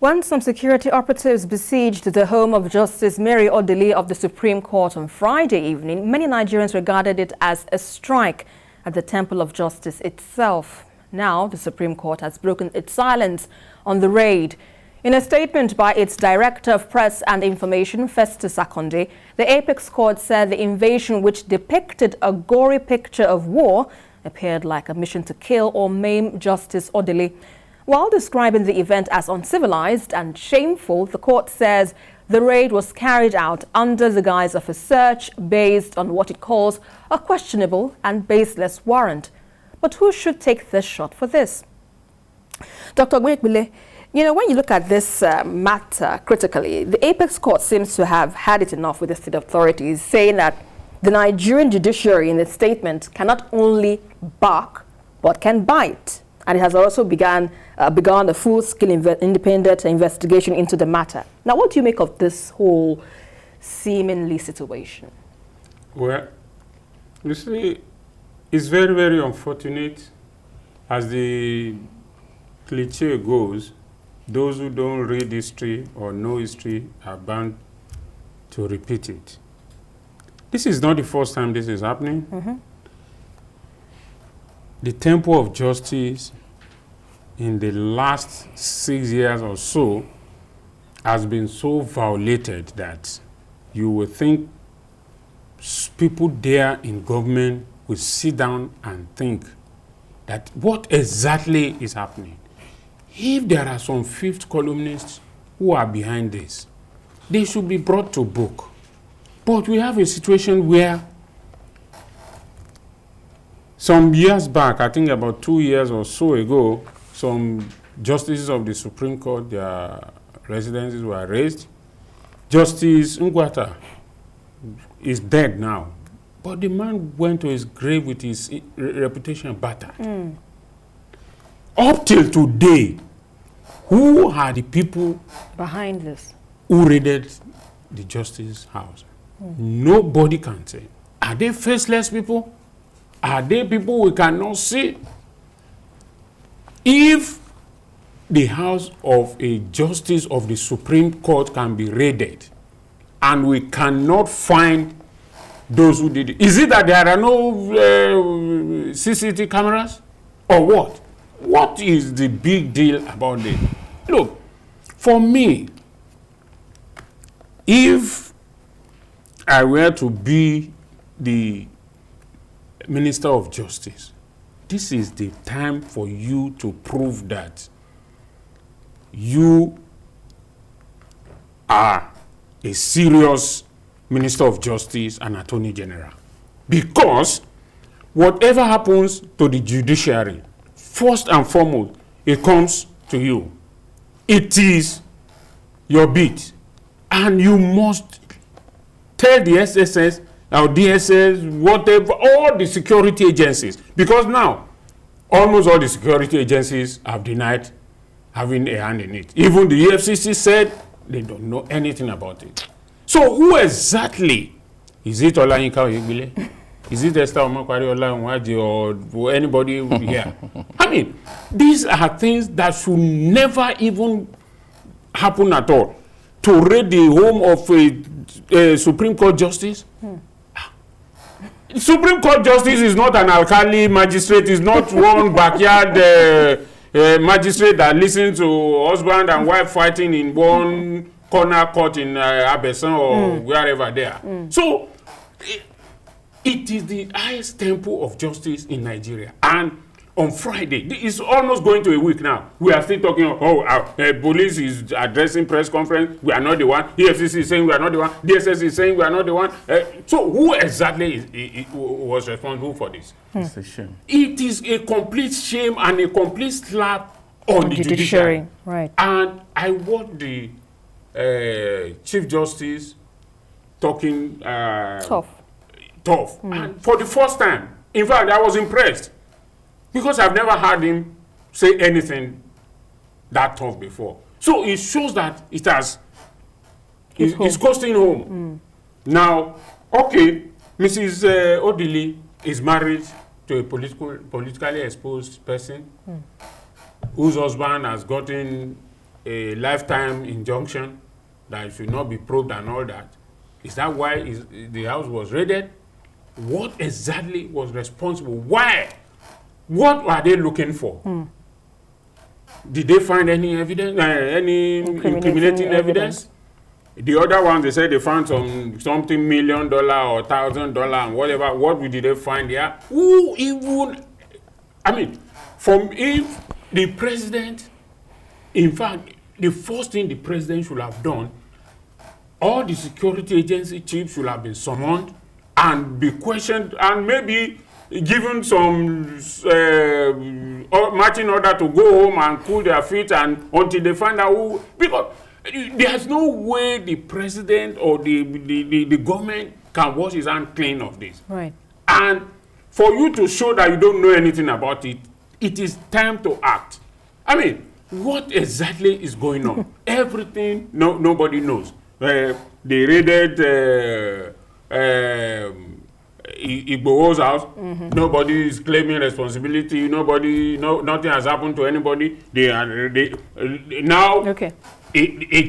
When some security operatives besieged the home of Justice Mary Odili of the Supreme Court on Friday evening, many Nigerians regarded it as a strike at the Temple of Justice itself. Now, the Supreme Court has broken its silence on the raid. In a statement by its Director of Press and Information, Festus Akonde, the Apex Court said the invasion, which depicted a gory picture of war, appeared like a mission to kill or maim Justice Odili. While describing the event as uncivilized and shameful, the court says the raid was carried out under the guise of a search based on what it calls a questionable and baseless warrant. But who should take the shot for this? Dr. Gwegbile, you know, when you look at this matter critically, the Apex Court seems to have had it enough with the state authorities, saying that the Nigerian judiciary in its statement cannot only bark, but can bite. And it has also begun a full-scale independent investigation into the matter. Now, what do you make of this whole seemingly situation? Well, you see, it's very, very unfortunate. As the cliche goes, those who don't read history or know history are bound to repeat it. This is not the first time this is happening. Mm-hmm. The Temple of Justice in the last 6 years or so has been so violated that you would think people there in government will sit down and think that what exactly is happening. If there are some fifth columnists who are behind this, they should be brought to book. But we have a situation where some years back, I think about 2 years or so ago, some justices of the Supreme Court, their residences were raised. Justice Ngwata is dead now, but the man went to his grave with his reputation battered. Up till today, who are the people behind this who raided the justice house? Nobody can say. Are they faceless people? Are they people we cannot see? If the house of a justice of the Supreme Court can be raided and we cannot find those who did it, is it that there are no CCTV cameras or what? What is the big deal about it? Look, for me, if I were to be the Minister of Justice, this is the time for you to prove that you are a serious Minister of Justice and Attorney General. Because whatever happens to the judiciary, first and foremost, it comes to you. It is your beat. And you must tell the SSS, our DSS, whatever, all the security agencies, because now almost all the security agencies have denied having a hand in it. Even the EFCC said they don't know anything about it. So who exactly? Is it Olayinka Oyegbile? Is it Esther Omokwari Olatunwaje or anybody here? I mean, these are things that should never even happen at all. To raid the home of a Supreme Court justice? Supreme Court justice is not an alkali magistrate, is not one backyard magistrate that listens to husband and wife fighting in one corner court in Abesan or wherever they are. So it is the highest temple of justice in Nigeria. And on Friday, it's almost going to a week now. We are still talking, police is addressing press conference, we are not the one. EFCC is saying we are not the one. DSS is saying we are not the one. So who exactly was responsible for this? It's a shame. It is a complete shame and a complete slap on the judiciary. Right. And I watched the Chief Justice talking tough. And for the first time, in fact, I was impressed. Because I've never heard him say anything that tough before. So it shows that it has, it's costing home. Now, okay, Mrs. Odili is married to a politically exposed person whose husband has gotten a lifetime injunction that it should not be probed and all that. Is that why the house was raided? What exactly was responsible? Why? What were they looking for? Did they find any evidence, any incriminating evidence? The other ones, they said they found something $1 million or $1,000 and whatever. What did they find there? Who even? I mean, if the president, in fact, the first thing the president should have done, all the security agency chiefs should have been summoned and be questioned and maybe given some marching order to go home and cool their feet and until they find out who, because there's no way the president or the government can wash his hand clean of this. Right. And for you to show that you don't know anything about it, it is time to act. I mean, what exactly is going on? Everything, nobody knows. They raided Igboho's house. Nobody is claiming responsibility. Nothing has happened to anybody. Now. Okay. A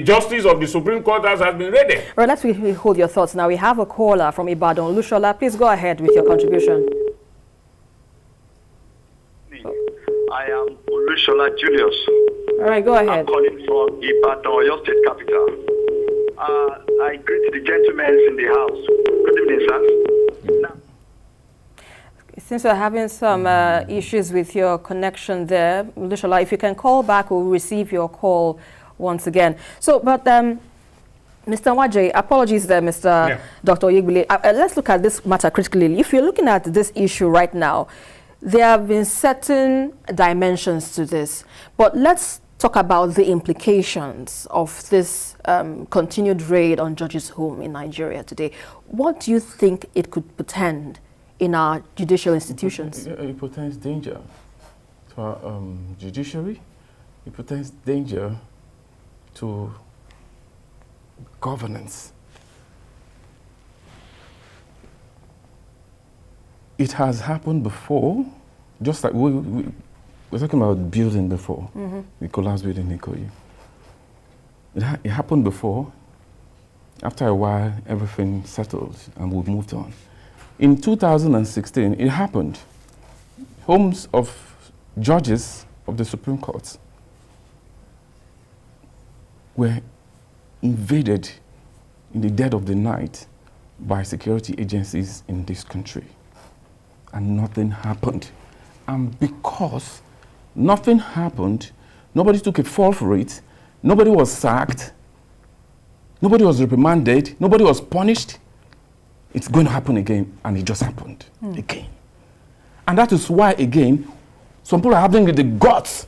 justice of the Supreme Court has been raided. Right, let's hold your thoughts now. We have a caller from Ibadan. Lushola, please go ahead with your contribution. I am Lushola Julius. All right, go ahead. I'm calling from Ibadan, your state capital. I greet the gentlemen in the house. Good evening, sir. Since we're having some issues with your connection there, Lushola, if you can call back, we'll receive your call once again. So, but Mr. Wajay, apologies there, Mr. Dr. Odili. Let's look at this matter critically. If you're looking at this issue right now, there have been certain dimensions to this, but let's talk about the implications of this continued raid on judges' home in Nigeria today. What do you think it could portend in our judicial institutions? It portends danger to our judiciary. It portends danger to governance. It has happened before, just like we were talking about building before, the collapse building in Ikoyi. It happened before. After a while, everything settled and we moved on. In 2016, it happened. Homes of judges of the Supreme Court were invaded in the dead of the night by security agencies in this country. And nothing happened. And because nothing happened, nobody took a fall for it, nobody was sacked, nobody was reprimanded, nobody was punished. It's going to happen again, and it just happened again. And that is why, again, some people are having the guts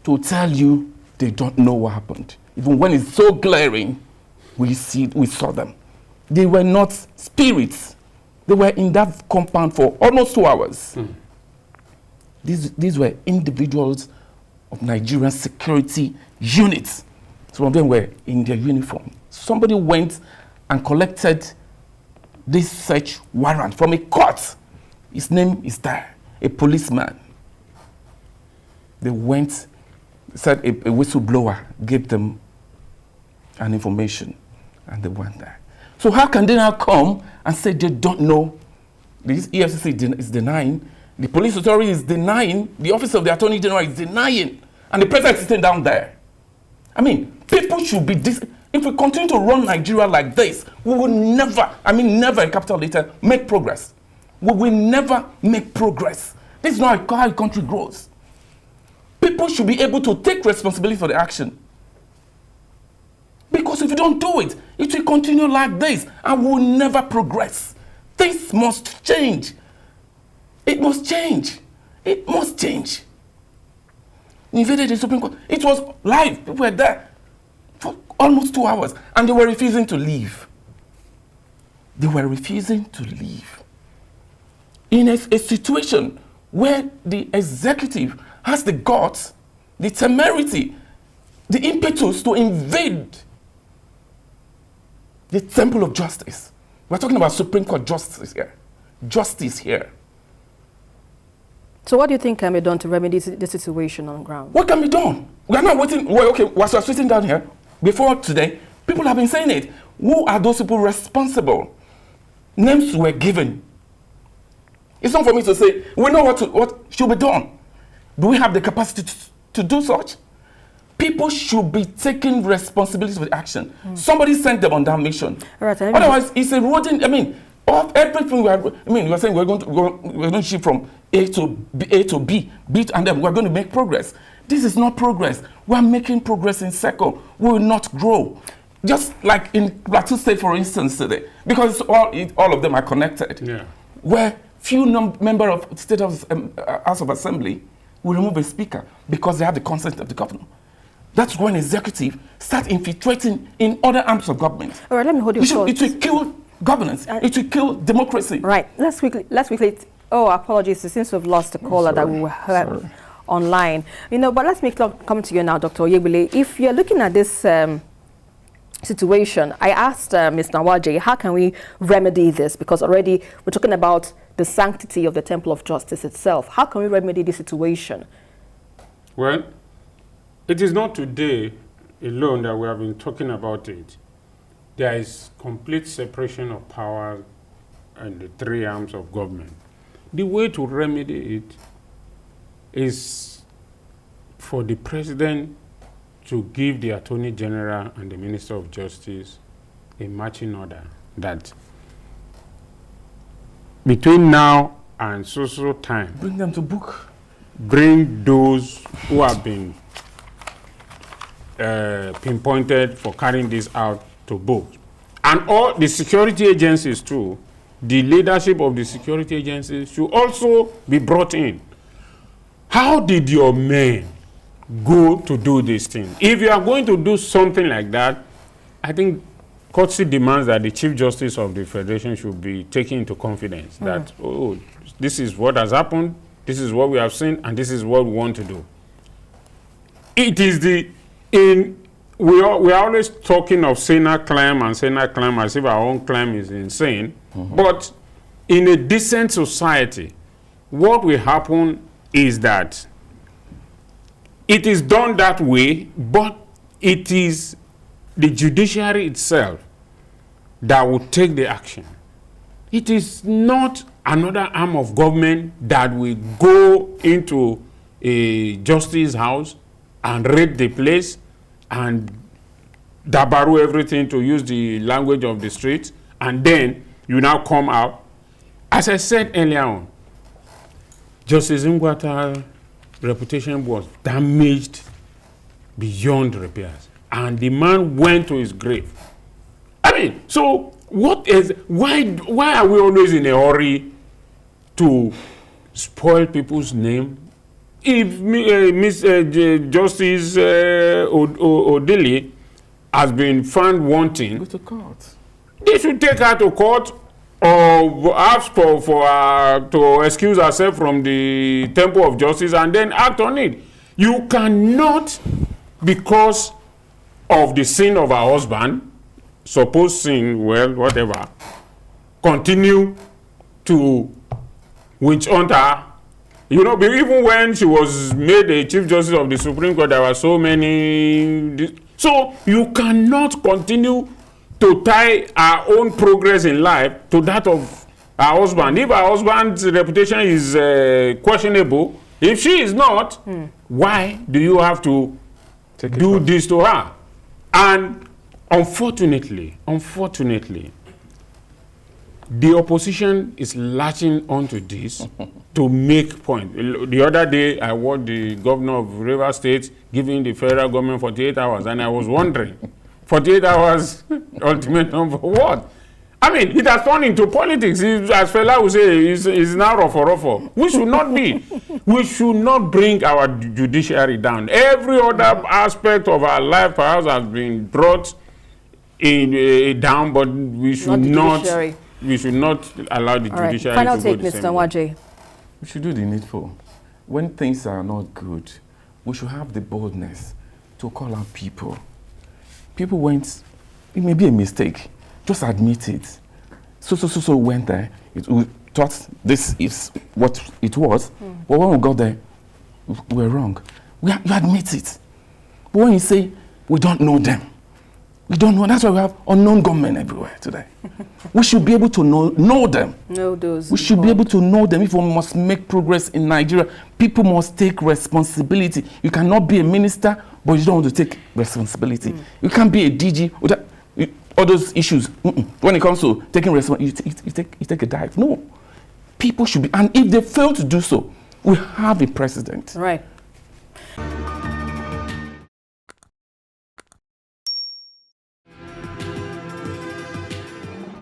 to tell you they don't know what happened. Even when it's so glaring, we saw them. They were not spirits. They were in that compound for almost 2 hours. These were individuals of Nigerian security units. Some of them were in their uniform. Somebody went and collected this search warrant from a court. His name is there, a policeman. They went, said a whistleblower gave them an information, and they went there. So how can they now come and say they don't know? This EFCC is denying, the police authority is denying, the office of the Attorney General is denying, and the president is sitting down there. I mean, people should be if we continue to run Nigeria like this, we will never, never in capital letter, make progress. We will never make progress. This is not how a country grows. People should be able to take responsibility for the action. Because if you don't do it, it will continue like this and we will never progress. This must change. It must change. It must change. Invaded the Supreme Court. It was live. People were there for almost 2 hours and they were refusing to leave. They were refusing to leave. In a situation where the executive has the guts, the temerity, the impetus to invade the temple of justice. We're talking about Supreme Court justice here. Justice here. So what do you think can be done to remedy the situation on ground? What can be done? We are not waiting. Well, okay, whilst we're sitting down here, before today, people have been saying it. Who are those people responsible? Names were given. It's not for me to say, we know what should be done. Do we have the capacity to do such? People should be taking responsibility for the action. Somebody sent them on that mission. Right, Otherwise, it's eroding. I mean, everything we are saying we're going to shift from A to B, and then we're going to make progress. This is not progress. We're making progress in circle. We will not grow. Just like in Plateau State, for instance, today, because all of them are connected. Yeah. Where few member of State House of Assembly will remove a speaker because they have the consent of the governor. That's when executive start infiltrating in other arms of government. All right, let me hold your thoughts. It will kill governance. It will kill democracy. Right. Let's quickly. Oh, apologies. It seems to have lost the caller that we were online. But let's come to you now, Dr. Oyebile. If you're looking at this situation, I asked Ms. Nawaje, how can we remedy this? Because already we're talking about the sanctity of the Temple of Justice itself. How can we remedy this situation? Well, it is not today alone that we have been talking about it. There is complete separation of power in the three arms of government. The way to remedy it is for the president to give the Attorney General and the Minister of Justice a marching order that between now and so time, bring them to book. Bring those who have been pinpointed for carrying this out to book. And all the security agencies too, the leadership of the security agencies should also be brought in. How did your men go to do this thing? If you are going to do something like that, I think courtesy demands that the Chief Justice of the Federation should be taken into confidence that, oh, this is what has happened, this is what we have seen, and this is what we want to do. It is we are always talking of Senate claim and Senate claim as if our own claim is insane. But in a decent society, what will happen is that it is done that way, but it is the judiciary itself that will take the action. It is not another arm of government that will go into a justice house and raid the place and dabaru everything, to use the language of the streets, and then you now come out. As I said earlier on, Justice Ngwata's reputation was damaged beyond repairs, and the man went to his grave. I mean, so why are we always in a hurry to spoil people's name? If Justice Odili has been found wanting, go to court. They should take her to court or ask for to excuse herself from the Temple of Justice and then act on it. You cannot, because of the sin of her husband, supposed sin, well, whatever, continue to witch hunt her. You know, even when she was made a Chief Justice of the Supreme Court, there were so many. So you cannot continue to tie our own progress in life to that of our husband. If our husband's reputation is questionable, if she is not, why do you have to do this to her? And unfortunately, the opposition is latching onto this to make point. The other day, I watched the governor of Rivers State giving the federal government 48 hours, and I was wondering, 48 hours ultimatum for what? I mean, it has turned into politics. As Fela would say, it's now ruffle. We should not be. We should not bring our judiciary down. Every other aspect of our life perhaps has been brought down, but we should not allow the judiciary Final to take, go the Mr. same way. Nawaje. We should do the needful. When things are not good, we should have the boldness to call out people. People went, it may be a mistake, just admit it. So went there. thought this is what it was, but when we got there, we were wrong. You admit it. But when you say, we don't know them, we don't know. That's why we have unknown gunmen everywhere today. We should be able to know them. Know those. We should be able to know them. If we must make progress in Nigeria, people must take responsibility. You cannot be a minister, but you don't want to take responsibility. You can't be a DG without all those issues. When it comes to taking responsibility, you take a dive. No. People should be, and if they fail to do so, we have a precedent. Right.